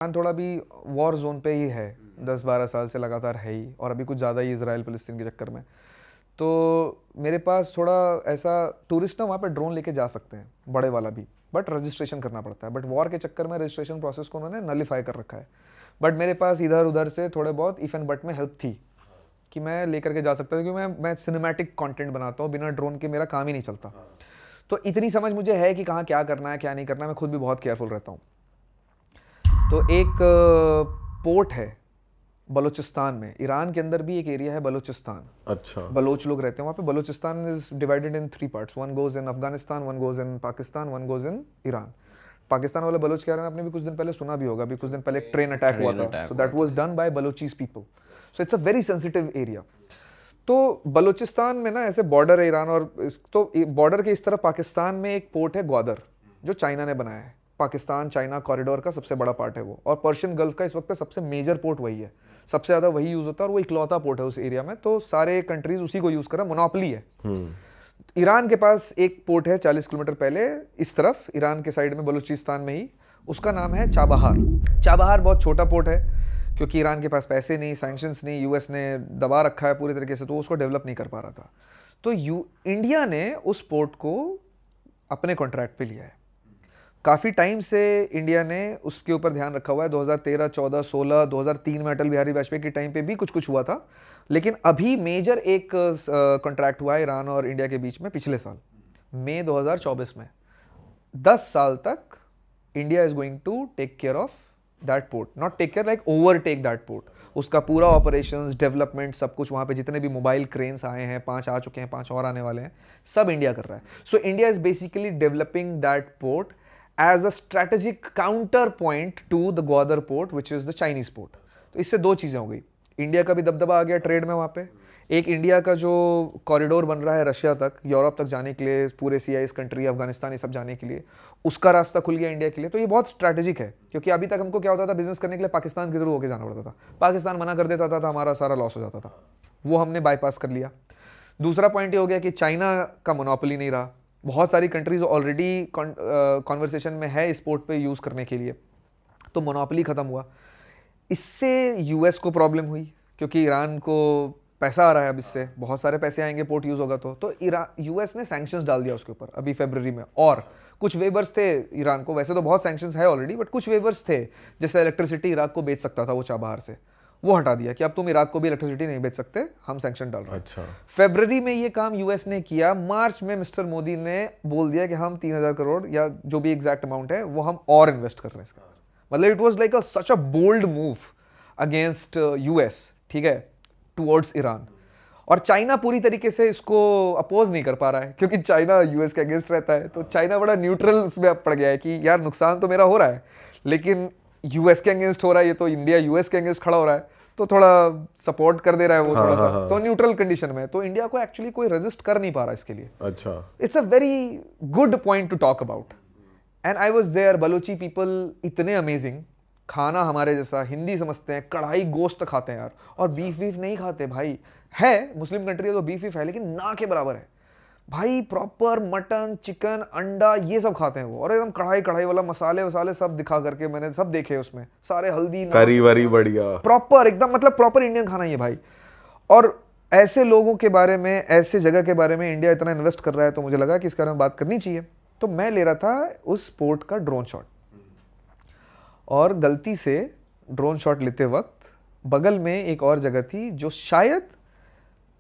Iran थोड़ा भी war zone पे ही है, 10-12 साल से लगातार है ही, और अभी कुछ ज़्यादा ही इजराइल फिलिस्तीन के चक्कर में। तो मेरे पास थोड़ा ऐसा टूरिस्ट ना वहाँ पे ड्रोन लेके जा सकते हैं, बड़े वाला भी, बट रजिस्ट्रेशन करना पड़ता है। बट वॉर के चक्कर में रजिस्ट्रेशन प्रोसेस को उन्होंने नलीफाई कर रखा है। बट मेरे पास इधर उधर से थोड़े बहुत इफ एंड बट में हेल्प थी कि मैं लेकर के जा सकता था, क्योंकि मैं सिनेमैटिक कंटेंट बनाता हूँ, बिना ड्रोन के मेरा काम ही नहीं चलता। तो इतनी समझ मुझे है कि कहाँ क्या करना है क्या नहीं करना है, मैं खुद भी बहुत केयरफुल रहता हूँ। तो एक पोर्ट है बलूचिस्तान में, ईरान के अंदर भी एक एरिया है बलूचिस्तान। अच्छा। बलोच लोग रहते हैं वहाँ पे। Balochistan is divided in 3 parts, one goes in Afghanistan, one goes in Pakistan, one goes in Iran. Pakistan वाले बलोच के बारे में आपने भी कुछ दिन पहले सुना भी होगा, अभी कुछ दिन पहले एक ट्रेन अटैक हुआ था, so that was done by Balochis people. So it's a very sensitive area. तो बलूचिस्तान में ना ऐसे बॉर्डर है ईरान और तो बॉर्डर के इस तरफ पाकिस्तान में एक पोर्ट है ग्वादर, जो चाइना ने बनाया है। पाकिस्तान चाइना कॉरिडोर का सबसे बड़ा पार्ट है वो, और पर्शियन गल्फ का इस वक्त सबसे मेजर पोर्ट वही है, सबसे ज़्यादा वही यूज़ होता है, और वो इकलौता पोर्ट है उस एरिया में। तो सारे कंट्रीज उसी को यूज़ कर रहा है, मोनोपोली है। ईरान के पास एक पोर्ट है 40 किलोमीटर पहले इस तरफ, ईरान के साइड में बलूचिस्तान में ही, उसका नाम है चाबहार। चाबहार बहुत छोटा पोर्ट है, क्योंकि ईरान के पास पैसे नहीं, सैंक्शंस नहीं, यूएस ने दबा रखा है पूरी तरीके से, तो उसको डेवलप नहीं कर पा रहा था। तो इंडिया ने उस पोर्ट को अपने कॉन्ट्रैक्ट पे लिया है। काफ़ी टाइम से इंडिया ने उसके ऊपर ध्यान रखा हुआ है। 2013, 14, 16, 2003 में अटल बिहारी वाजपेयी के टाइम पे भी कुछ कुछ हुआ था, लेकिन अभी मेजर एक कॉन्ट्रैक्ट हुआ है ईरान और इंडिया के बीच में पिछले साल मई 2024 में। 10 साल तक India is going to take care of that port, not take care like overtake that port. उसका पूरा ऑपरेशंस, डेवलपमेंट, सब कुछ, वहाँ पे जितने भी मोबाइल क्रेन्स आए हैं, 5 आ चुके हैं, 5 और आने वाले हैं, सब इंडिया कर रहा है। So India is basically developing that port as a strategic counterpoint to the Gwadar port, which is the Chinese port. तो इससे दो चीज़ें हो गई, इंडिया का भी दबदबा आ गया ट्रेड में वहाँ पे, एक इंडिया का जो कॉरिडोर बन रहा है रशिया तक, यूरोप तक जाने के लिए, पूरे CIS कंट्री, अफगानिस्तान, ये सब जाने के लिए, उसका रास्ता खुल गया इंडिया के लिए। तो ये बहुत स्ट्रैटेजिक है, क्योंकि अभी तक हमको क्या होता था, बिजनेस करने के लिए पाकिस्तान के थ्रू होकर जाना पड़ता था, पाकिस्तान मना कर देता था, हमारा सारा लॉस हो जाता था, वो हमने बाईपास कर लिया। दूसरा पॉइंट ये हो गया कि चाइना का मोनोपोली नहीं रहा, बहुत सारी कंट्रीज ऑलरेडी कॉन्वर्सेशन में है इस पोर्ट पे यूज़ करने के लिए, तो मोनोपोली ख़त्म हुआ। इससे यूएस को प्रॉब्लम हुई, क्योंकि ईरान को पैसा आ रहा है, अब इससे बहुत सारे पैसे आएंगे पोर्ट यूज़ होगा तो यूएस ने सैंक्शंस डाल दिया उसके ऊपर अभी फरवरी में, और कुछ वेवर्स थे ईरान को, वैसे तो बहुत सैंक्शंस है ऑलरेडी, बट कुछ वेवर्स थे, जैसे इलेक्ट्रिसिटी इराक को बेच सकता था वो चाबहार से, वो हटा दिया कि अब तुम इराक को भी इलेक्ट्रिसिटी नहीं बेच सकते, हम सैंक्शन डाल रहे हैं। अच्छा। फरवरी में ये काम यूएस ने किया, मार्च में मिस्टर मोदी ने बोल दिया कि हम 3000 करोड़ या जो भी एग्जैक्ट अमाउंट है वो हम और इन्वेस्ट कर रहे हैं इसके अंदर। मतलब it was like such a bold move against US, ठीक है, टुवर्ड्स ईरान। और चाइना पूरी तरीके से इसको अपोज नहीं कर पा रहा है, क्योंकि चाइना यूएस के अगेंस्ट रहता है, तो चाइना बड़ा न्यूट्रल उसमें पड़ गया है कि यार नुकसान तो मेरा हो रहा है, लेकिन यूएस के अगेंस्ट हो रहा है, ये तो इंडिया यूएस के अगेंस्ट खड़ा हो रहा है, तो थोड़ा सपोर्ट कर दे रहा है वो, थोड़ा सा तो न्यूट्रल कंडीशन में, तो इंडिया को एक्चुअली कोई रेजिस्ट कर नहीं पा रहा इसके लिए। अच्छा। It's a very good point to talk about, and I was there. Balochi people इतने अमेजिंग, खाना हमारे जैसा, हिंदी समझते हैं, कढ़ाई गोश्त खाते हैं यार, और बीफ वीफ नहीं खाते भाई, है मुस्लिम कंट्री है तो बीफ वीफ है, लेकिन ना के बराबर है भाई, प्रॉपर मटन, चिकन, अंडा, ये सब खाते हैं वो, और एकदम कढ़ाई कढ़ाई वाला, मसाले वसाले सब दिखा करके, मैंने सब देखे उसमें, सारे हल्दी, करी वरी बढ़िया, प्रॉपर एकदम, मतलब प्रॉपर इंडियन खाना ही है भाई। और ऐसे लोगों के बारे में, ऐसे जगह के बारे में इंडिया इतना इन्वेस्ट कर रहा है, तो मुझे लगा कि इसके बारे में बात करनी चाहिए। तो मैं ले रहा था उस पोर्ट का ड्रोन शॉट, और गलती से ड्रोन शॉट लेते वक्त बगल में एक और जगह थी जो शायद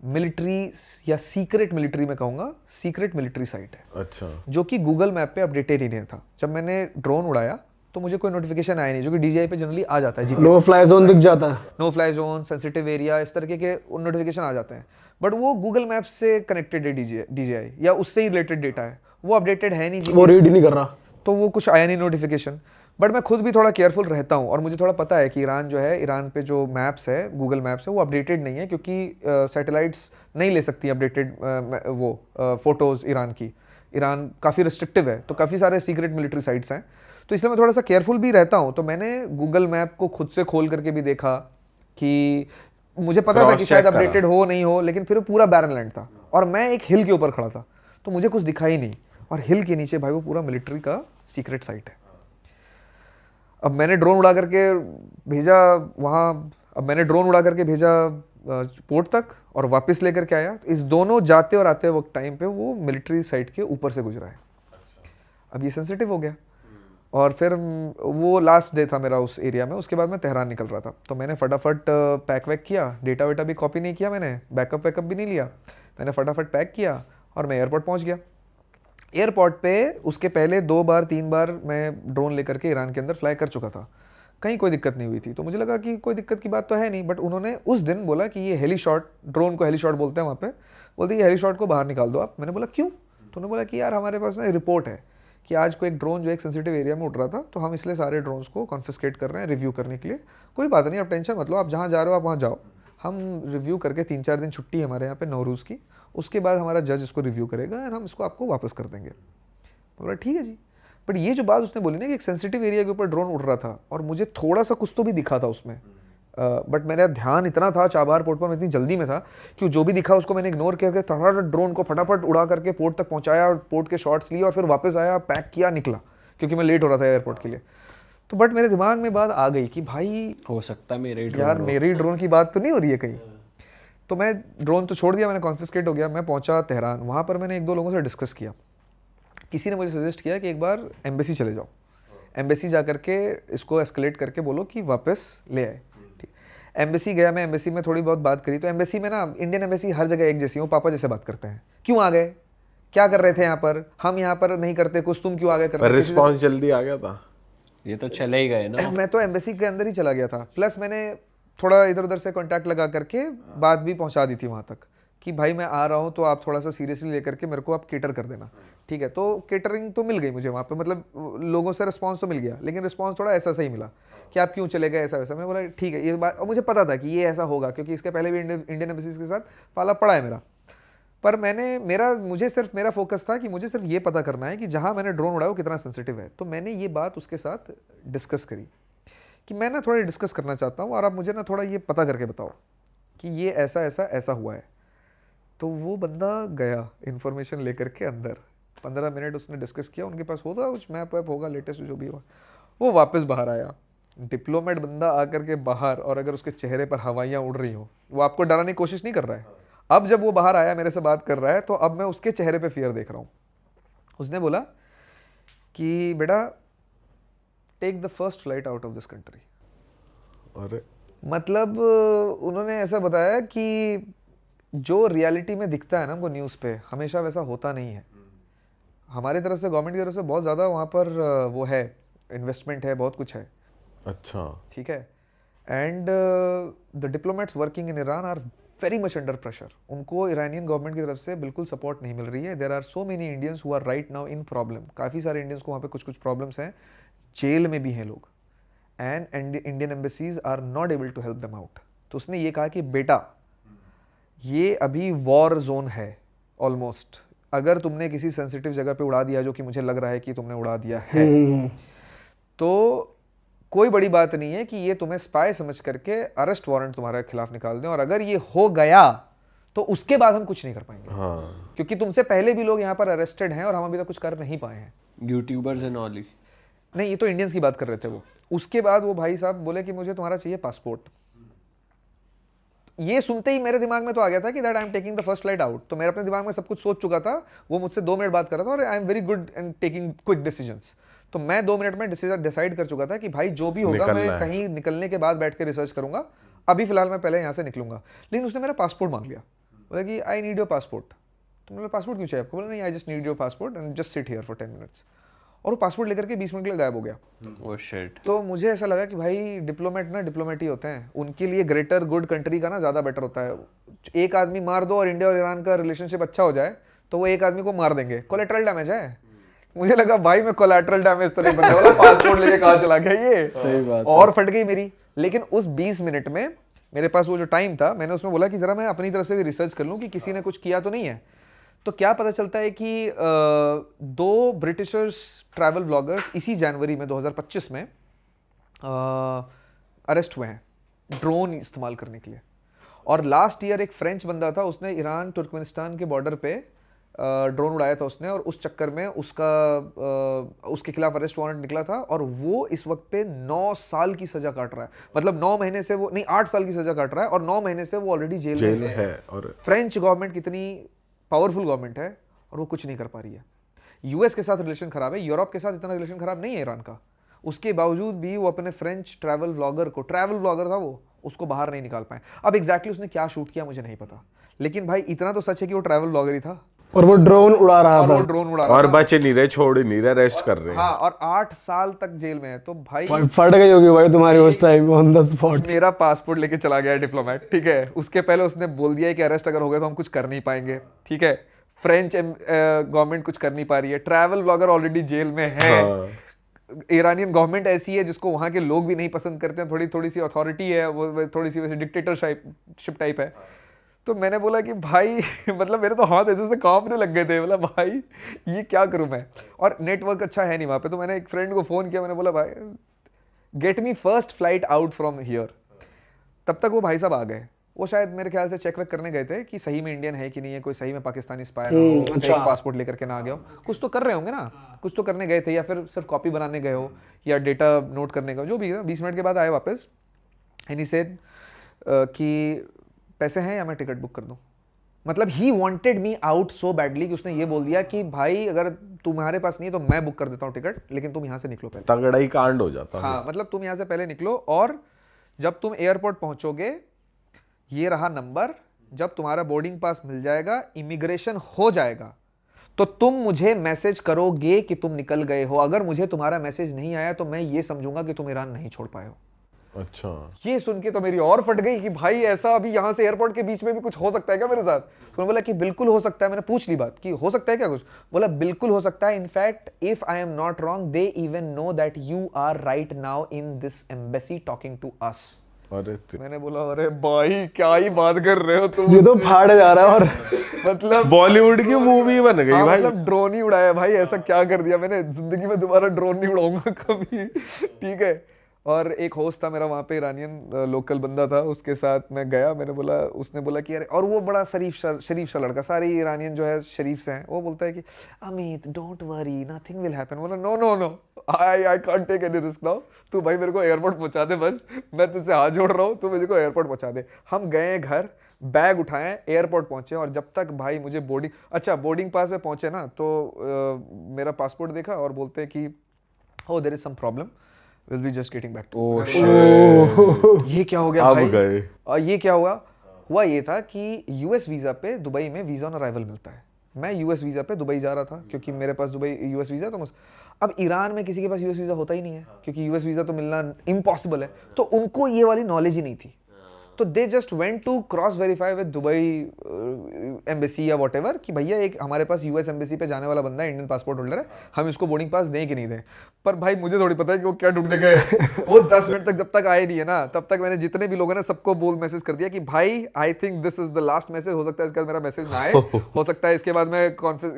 मिलिट्री या सीक्रेट मिलिट्री, में कहूँगा सीक्रेट मिलिट्री साइट है। अच्छा। जो कि गूगल मैप पे अपडेटेड ही नहीं था। जब मैंने ड्रोन उड़ाया तो मुझे कोई नोटिफिकेशन आया नहीं, जो कि DJI पे जनरली आ जाता है, नो फ्लाई जोन दिख जाता है, no fly zone, sensitive area, इस तरीके के नोटिफिकेशन आ जाते हैं, बट वो गूगल मैप से कनेक्टेड है DJI, या उससे ही रिलेटेड डेटा है, वो अपडेटेड है नहीं, वो रीड ही नहीं कर रहा, तो वो कुछ आया नहीं नोटिफिकेशन। बट मैं खुद भी थोड़ा केयरफुल रहता हूँ, और मुझे थोड़ा पता है कि ईरान जो है, ईरान पे जो मैप्स है, गूगल मैप्स है, वो अपडेटेड नहीं है, क्योंकि सैटेलाइट्स नहीं ले सकती अपडेटेड वो फोटोज़ ईरान की। ईरान काफ़ी रिस्ट्रिक्टिव है, तो काफ़ी सारे सीक्रेट मिलिट्री साइट्स हैं, तो इसलिए मैं थोड़ा सा केयरफुल भी रहता हूँ। तो मैंने गूगल मैप को खुद से खोल करके भी देखा, कि मुझे पता था कि शायद अपडेटेड हो नहीं हो, लेकिन फिर पूरा बैरन लैंड था, और मैं एक हिल के ऊपर खड़ा था, तो मुझे कुछ दिखा ही नहीं, और हिल के नीचे भाई वो पूरा मिलिट्री का सीक्रेट साइट है। अब मैंने ड्रोन उड़ा करके भेजा वहाँ, अब मैंने ड्रोन उड़ा करके भेजा पोर्ट तक और वापस लेकर के आया। तो इस दोनों जाते और आते वक्त टाइम पे वो मिलिट्री साइट के ऊपर से गुजरा है। अब ये सेंसिटिव हो गया। और फिर वो लास्ट डे था मेरा उस एरिया में, उसके बाद मैं तेहरान निकल रहा था। तो मैंने फटाफट पैक वैक किया, डेटा वेटा भी कॉपी नहीं किया मैंने, बैकअप वैकअप भी नहीं लिया, मैंने फटाफट पैक किया और मैं एयरपोर्ट पहुंच गया। एयरपोर्ट पे उसके पहले 2 बार 3 बार मैं ड्रोन लेकर के ईरान के अंदर फ्लाई कर चुका था, कहीं कोई दिक्कत नहीं हुई थी। तो मुझे लगा कि कोई दिक्कत की बात तो है नहीं, बट उन्होंने उस दिन बोला कि ये हेली शॉट, ड्रोन को हेली शॉट बोलते हैं वहाँ पे, बोलते ये हेली शॉट को बाहर निकाल दो आप। मैंने बोला क्यों? तो उन्होंने बोला कि यार हमारे पास ना रिपोर्ट है कि आज को एक ड्रोन जो एक सेंसिटिव एरिया में उड़ रहा था, तो हम इसलिए सारे ड्रोन्स को कॉन्फिस्केट कर रहे हैं रिव्यू करने के लिए। कोई बात नहीं, आप टेंशन मत लो, आप जहाँ जा रहे हो आप वहाँ जाओ, हम रिव्यू करके 3-4 दिन छुट्टी है हमारे यहाँ पे नौरूज़ की, उसके बाद हमारा जज इसको रिव्यू करेगा एंड हम इसको आपको वापस कर देंगे। बोला ठीक है जी। बट ये जो बात उसने बोली ना कि एक सेंसिटिव एरिया के ऊपर ड्रोन उड़ रहा था और मुझे थोड़ा सा कुछ तो भी दिखा था उसमें, बट मेरा ध्यान इतना था चाबार पोर्ट पर, मैं इतनी जल्दी में था कि जो भी दिखा उसको मैंने इग्नोर करके फटाफट ड्रोन को फटाफट उड़ा करके पोर्ट तक पहुंचाया, पोर्ट के शॉट्स लिए और फिर वापस आया, पैक किया, निकला, क्योंकि मैं लेट हो रहा था एयरपोर्ट के लिए। तो बट मेरे दिमाग में बात आ गई कि भाई हो सकता है मेरे मेरी ड्रोन की बात तो नहीं हो रही है कहीं। तो मैं ड्रोन तो छोड़ दिया, मैंने कॉन्फिस्केट हो गया, मैं पहुंचा तेहरान। वहाँ पर मैंने 1-2 लोगों से डिस्कस किया। किसी ने मुझे सजेस्ट किया कि एक बार एम्बेसी चले जाओ, एम्बेसी जा करके इसको एस्केलेट करके बोलो कि वापस ले आए। ठीक, एम्बेसी गया मैं, एम्बेसी में थोड़ी बहुत बात करी। तो एम्बेसी में ना, इंडियन एम्बेसी हर जगह एक जैसी, वो पापा जैसे बात करते हैं, क्यों आ गए, क्या कर रहे थे यहाँ पर, हम यहाँ पर नहीं करते कुछ, तुम क्यों आ गए करते। रिस्पॉन्स जल्दी आ गया था, ये तो चले ही गए ना। मैं तो एम्बेसी के अंदर ही चला गया था, प्लस मैंने थोड़ा इधर उधर से कॉन्टैक्ट लगा करके बात भी पहुँचा दी थी वहाँ तक कि भाई मैं आ रहा हूँ तो आप थोड़ा सा सीरियसली लेकर के मेरे को आप केटर कर देना। ठीक है, तो केटरिंग तो मिल गई मुझे वहाँ पे, मतलब लोगों से रिस्पांस तो मिल गया, लेकिन रिस्पांस थोड़ा ऐसा सही मिला कि आप क्यों चले गए, ऐसा वैसा। मैं बोला ठीक है ये बात, और मुझे पता था कि ये ऐसा होगा क्योंकि इसके पहले भी इंडियन एम्बेसीज के साथ पाला पड़ा है मेरा। पर मुझे सिर्फ मेरा फोकस था कि मुझे सिर्फ ये पता करना है कि जहाँ मैंने ड्रोन उड़ाया वो कितना सेंसिटिव है। तो मैंने ये बात उसके साथ डिस्कस करी कि मैं ना थोड़ा डिस्कस करना चाहता हूँ और आप मुझे ना थोड़ा ये पता करके बताओ कि ये ऐसा ऐसा ऐसा हुआ है। तो वो बंदा गया इन्फॉर्मेशन लेकर के अंदर, 15 मिनट उसने डिस्कस किया, उनके पास होगा कुछ मैप वैप होगा लेटेस्ट जो भी हुआ, वो वापस बाहर आया। डिप्लोमेट बंदा आकर के बाहर, और अगर उसके चेहरे पर हवाइयाँ उड़ रही हो, वो आपको डराने की कोशिश नहीं कर रहा है। अब जब वो बाहर आया मेरे से बात कर रहा है, तो अब मैं उसके चेहरे पे फियर देख रहा हूँ। उसने बोला कि बेटा take the first flight out of this country. अरे मतलब उन्होंने ऐसा बताया कि जो रियलिटी में दिखता है ना हमको न्यूज़ पे, हमेशा वैसा होता नहीं है। हमारी तरफ से, गवर्नमेंट की तरफ से बहुत ज़्यादा वहाँ पर वो है, इन्वेस्टमेंट है, बहुत कुछ है। अच्छा, ठीक है। And the diplomats working in Iran are very much under pressure. उनको ईरानियन गवर्नमेंट की तरफ से बिल्कुल सपोर्ट नहीं मिल रही है। There are so many Indians who are right now in problem. काफ़ी सारे इंडियंस को वहाँ पे कुछ कुछ प्रॉब्लम्स हैं, जेल में भी हैं लोग, and Indian embassies are not able to help them out. तो उसने ये कहा कि बेटा ये अभी वॉर जोन है ऑलमोस्ट, अगर तुमने किसी सेंसिटिव जगह पे उड़ा दिया, जो कि मुझे लग रहा है कि तुमने उड़ा दिया है, तो कोई बड़ी बात नहीं है कि ये तुम्हें स्पाई समझ करके अरेस्ट वारंट तुम्हारे खिलाफ निकाल दें, और अगर ये हो गया तो उसके बाद हम कुछ नहीं कर पाएंगे। हाँ, क्योंकि तुमसे पहले भी लोग यहाँ पर अरेस्टेड हैं और हम अभी तक कुछ कर नहीं पाए हैं। YouTubers and all. नहीं, ये तो इंडियंस की बात कर रहे थे वो। उसके बाद वो भाई साहब बोले कि मुझे तुम्हारा चाहिए पासपोर्ट। ये सुनते ही मेरे दिमाग में तो आ गया था कि that I am taking the first flight out. तो मेरे अपने दिमाग में सब कुछ सोच चुका था। वो मुझसे 2 मिनट बात कर रहा था और I am very good in taking quick decisions. तो मैं 2 मिनट में डिसाइड कर चुका था कि भाई जो भी होगा मैं कहीं निकलने के बाद बैठ के रिसर्च करूंगा, अभी फिलहाल मैं पहले यहाँ से निकलूंगा। लेकिन उसने मेरा पासपोर्ट मांग लिया, बोला कि आई नीड योर पासपोर्ट। तो मेरा पासपोर्ट क्यों चाहिए आपको? बोला नहीं, I just need your passport and just sit here for 10 minutes. और वो पासपोर्ट लेकर के 20 मिनट के लिए गायब हो गया। Oh shit. तो मुझे ऐसा लगा कि भाई डिप्लोमेट ना डिप्लोमेट ही होते हैं, उनके लिए ग्रेटर गुड कंट्री का ना ज़्यादा बेटर होता है। एक आदमी मार दो और इंडिया और ईरान का रिलेशनशिप अच्छा हो जाए तो वो एक आदमी को मार देंगे, कोलेटरल डैमेज है। मुझे लगा भाई मैं कोलेटरल डैमेज तो नहीं बनने वाला, पासपोर्ट लेके कहाँ चला गया ये, सही बात और फट गई मेरी। लेकिन उस 20 मिनट में मेरे पास वो जो टाइम था, मैंने उसमें बोला कि जरा मैं अपनी तरफ से भी रिसर्च कर लूँ कि किसी ने कुछ किया तो नहीं है। तो क्या पता चलता है कि 2 ब्रिटिशर्स ट्रैवल व्लॉगर्स इसी जनवरी में 2025 में अरेस्ट हुए हैं ड्रोन इस्तेमाल करने के लिए। और लास्ट ईयर एक फ्रेंच बंदा था, उसने ईरान तुर्कमेनिस्तान के बॉर्डर पे ड्रोन उड़ाया था उसने, और उस चक्कर में उसके खिलाफ अरेस्ट वारंट निकला था, और वो इस वक्त पे 9 साल की सजा काट रहा है। मतलब 9 महीने से वो नहीं, 8 साल की सजा काट रहा है, और 9 महीने से वो ऑलरेडी जेल में है। और फ्रेंच गवर्नमेंट कितनी पावरफुल गवर्नमेंट है, और वो कुछ नहीं कर पा रही है। यूएस के साथ रिलेशन खराब है, यूरोप के साथ इतना रिलेशन खराब नहीं है ईरान का, उसके बावजूद भी वो अपने फ्रेंच ट्रैवल व्लॉगर था वो, उसको बाहर नहीं निकाल पाए। अब एग्जैक्टली उसने क्या शूट किया मुझे नहीं पता, लेकिन भाई इतना तो सच है कि वो ट्रैवल व्लॉगर ही था, और वो ड्रोन उड़ा रहा था। और बचे नहीं रहे, छोड़ ही नहीं रहे, रेस्ट कर रहे हैं। हाँ, और 8 साल तक जेल में है। तो भाई फट गई होगी भाई तुम्हारी उस टाइम ऑन द स्पॉट। मेरा पासपोर्ट लेके चला गया डिप्लोमेट, ठीक है। उसके पहले उसने बोल दिया है कि अरेस्ट अगर हो गया तो हम कुछ कर नहीं पाएंगे, ठीक है। फ्रेंच गवर्नमेंट कुछ कर नहीं पा रही है, ट्रैवल ब्लॉगर ऑलरेडी जेल में है। ईरानियन गवर्नमेंट ऐसी है जिसको वहां के लोग भी नहीं पसंद करते हैं, थोड़ी सी अथॉरिटी है, वो थोड़ी सी वैसे डिक्टेटरशिप टाइप है। तो मैंने बोला कि भाई मतलब मेरे तो हाथ ऐसे से कांपने लग गए थे, बोला भाई ये क्या करूं मैं, और नेटवर्क अच्छा है नहीं वहां पे। तो मैंने एक फ्रेंड को फोन किया, मैंने बोला भाई get me first flight out from here. तब तक वो भाई साहब आ गए, वो शायद मेरे ख्याल से चेक वेक करने गए थे कि सही में इंडियन है कि नहीं है, कोई सही में पाकिस्तानी स्पाई ना हो, फेक पासपोर्ट लेकर के ना आ गया हो। कुछ तो कर रहे होंगे ना, कुछ तो करने गए थे, या फिर सिर्फ कॉपी बनाने गए हो, या डेटा नोट करने गए हो, जो भी है। 20 मिनट के बाद आए वापस, एंड ही सेड कि पैसे हैं या मैं टिकट बुक कर दूं। मतलब he wanted me out so badly कि उसने ये बोल दिया कि भाई अगर तुम्हारे पास नहीं है तो मैं बुक कर देता हूँ टिकट, लेकिन तुम यहाँ से निकलो पहले। तगड़ा ही कांड हो जाता है। हाँ, मतलब तुम यहाँ से पहले निकलो, और जब तुम एयरपोर्ट पहुंचोगे, ये रहा नंबर, जब तुम्हारा बोर्डिंग पास मिल जाएगा, इमिग्रेशन हो जाएगा, तो तुम मुझे मैसेज करोगे कि तुम निकल गए हो। अगर मुझे तुम्हारा मैसेज नहीं आया तो मैं ये समझूंगा कि तुम ईरान नहीं छोड़ पाए हो। अच्छा, ये सुन के तो मेरी और फट गई कि भाई ऐसा अभी यहाँ से एयरपोर्ट के बीच में भी कुछ हो सकता है क्या मेरे साथ। तो बोला कि बिल्कुल हो सकता है। मैंने पूछ ली बात कि हो सकता है क्या कुछ, बोला बिल्कुल हो सकता है। In fact if I am not wrong, they even know that you are right now in this embassy talking to us. मैंने बोला अरे भाई क्या ही बात कर रहे हो तुम, ये तो फाड़ जा रहा है। और मतलब बॉलीवुड की मूवी बन गई भाई। मतलब ड्रोन ही उड़ाया भाई, ऐसा क्या कर दिया मैंने, जिंदगी में दोबारा ड्रोन नहीं उड़ाऊंगा कभी, ठीक है। और एक होस्ट था मेरा वहाँ पे, ईरानियन लोकल बंदा था, उसके साथ मैं गया। मैंने बोला, उसने बोला कि अरे, और वो बड़ा शरीफ सा लड़का, सारे ईरानियन जो है शरीफ से हैं। वो बोलता है कि Amit don't worry, nothing will happen. बोला no no no, I can't take any risk now. तू भाई मेरे को एयरपोर्ट पहुंचा दे, बस मैं तुझसे हाथ जोड़ रहा हूँ, तू मुझे को एयरपोर्ट पहुंचा दे। हम गए घर, बैग उठाए, एयरपोर्ट पहुंचे, और जब तक भाई मुझे बोर्डिंग पास में पहुंचे ना, तो मेरा पासपोर्ट देखा और बोलते हैं कि oh there is some problem, we'll be just getting back to you। ये क्या हो गया अब भाई? गए। और ये क्या हुआ ये था कि यूएस वीजा पे दुबई में वीजा ऑन अराइवल मिलता है। मैं यूएस वीजा पे दुबई जा रहा था क्योंकि मेरे पास दुबई यूएस वीजा, तो अब ईरान में किसी के पास यूएस वीजा होता ही नहीं है क्योंकि यूएस वीजा तो मिलना इम्पॉसिबल है। तो उनको ये वाली नॉलेज ही नहीं थी, तो they just went to cross verify with Dubai embassy या वॉट एवर कि भैया एक हमारे पास यूएस एम्बेसी पे जाने वाला बंदा है, इंडियन पासपोर्ट होल्डर है, हम इसको बोर्डिंग पास दें कि नहीं दें। पर भाई मुझे थोड़ी पता है कि वो क्या ढूंढने गए। वो 10 मिनट तक जब तक आए नहीं है ना, तब तक मैंने जितने भी लोगों ने सबको मैसेज कर दिया कि भाई I think this is the last message, हो सकता है इसके बाद मेरा मैसेज ना आए, हो सकता है इसके बाद मैं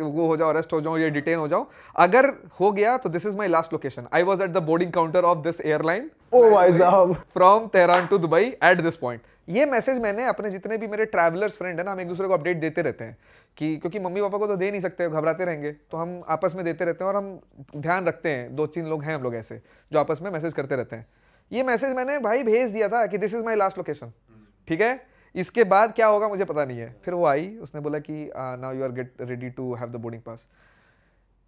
वो हो जाऊँ, अरेस्ट हो जाऊँ या डिटेन हो जाऊँ। अगर हो गया तो this is my last location. I was at the boarding counter of this airline भाई साहब from Tehran to Dubai at this point. ये मैसेज मैंने अपने जितने भी मेरे ट्रैवलर्स फ्रेंड है ना, हम एक दूसरे को अपडेट देते रहते हैं कि क्योंकि मम्मी पापा को तो दे नहीं सकते, घबराते रहेंगे, तो हम आपस में देते रहते हैं और हम ध्यान रखते हैं। 2-3 लोग हैं हम लोग ऐसे जो आपस में मैसेज करते रहते हैं। ये मैसेज मैंने भाई भेज दिया था कि this is my last location, ठीक है, इसके बाद क्या होगा मुझे पता नहीं है। फिर वो आई, उसने बोला कि now you are get ready to have the boarding pass.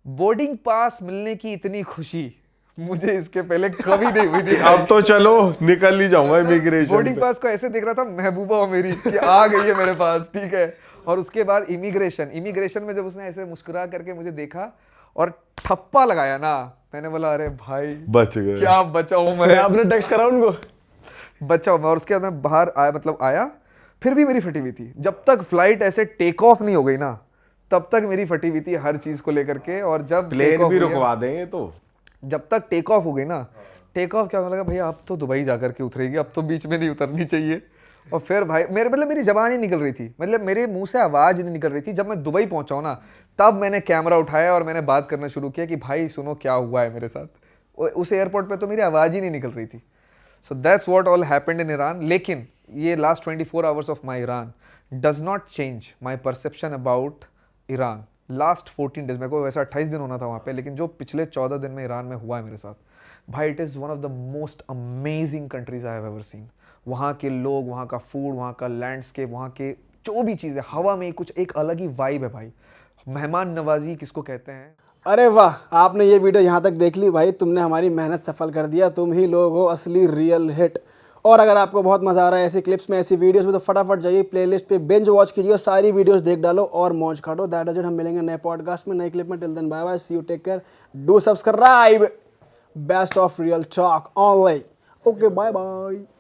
Boarding pass मिलने की इतनी खुशी मुझे इसके पहले कभी नहीं हुई थी। अब तो चलो निकल ही जाऊंगा इमिग्रेशन। बोर्डिंग पास को ऐसे देख रहा था महबूबा हो मेरी कि आ गई है मेरे पास, ठीक है। और उसके बाद इमिग्रेशन में जब उसने ऐसे मुस्कुरा करके मुझे देखा और ठप्पा लगाया ना, मैंने बोला अरे भाई बच गए, क्या बचाऊं मैं। आपने टेक्स्ट करा उनको? बचाऊं मैं। और उसके बाद मैं बाहर आया, फिर भी मेरी फटी हुई थी। जब तक फ्लाइट ऐसे टेक ऑफ नहीं हो गई ना, तब तक मेरी फटी हुई थी हर चीज को लेकर के। और जब प्लेन भी रुकवा देंगे तो जब तक टेक ऑफ हो गई ना, टेक ऑफ क्या होने लगा, भैया अब तो दुबई जाकर के उतरेगी, अब तो बीच में नहीं उतरनी चाहिए। और फिर भाई मेरी जबान ही निकल रही थी, मतलब मेरे मुंह से आवाज नहीं निकल रही थी। जब मैं दुबई पहुंचा ना, तब मैंने कैमरा उठाया और मैंने बात करना शुरू किया कि भाई सुनो क्या हुआ है मेरे साथ। उस एयरपोर्ट पे तो मेरी आवाज ही नहीं निकल रही थी। So that's what all happened in Iran. लेकिन ये last 24 hours of my Iran does not change my perception about Iran last 14 days, मेरे को वैसे 28 दिन होना था वहाँ पे, लेकिन जो पिछले 14 दिन में ईरान में हुआ है मेरे साथ, भाई it is one of the most amazing countries I have ever seen. वहाँ के लोग, वहाँ का फूड, वहाँ का लैंडस्केप, वहाँ के जो भी चीज़ें, हवा में कुछ एक अलग ही वाइब है भाई। मेहमान नवाजी किसको कहते हैं। अरे वाह, आपने ये वीडियो यहाँ तक देख ली भाई, तुमने हमारी मेहनत सफल कर दिया, तुम ही लोग हो असली रियल हिट। और अगर आपको बहुत मज़ा आ रहा है ऐसी क्लिप्स में, ऐसी वीडियोस में, तो फटाफट जाइए प्लेलिस्ट पे बिंज वॉच कीजिए और सारी वीडियोस देख डालो और मौज काटो। That is it. हम मिलेंगे नए पॉडकास्ट में, नई क्लिप में। Till then bye bye, see you, take care, do subscribe. Best of real talk online. Okay, bye bye.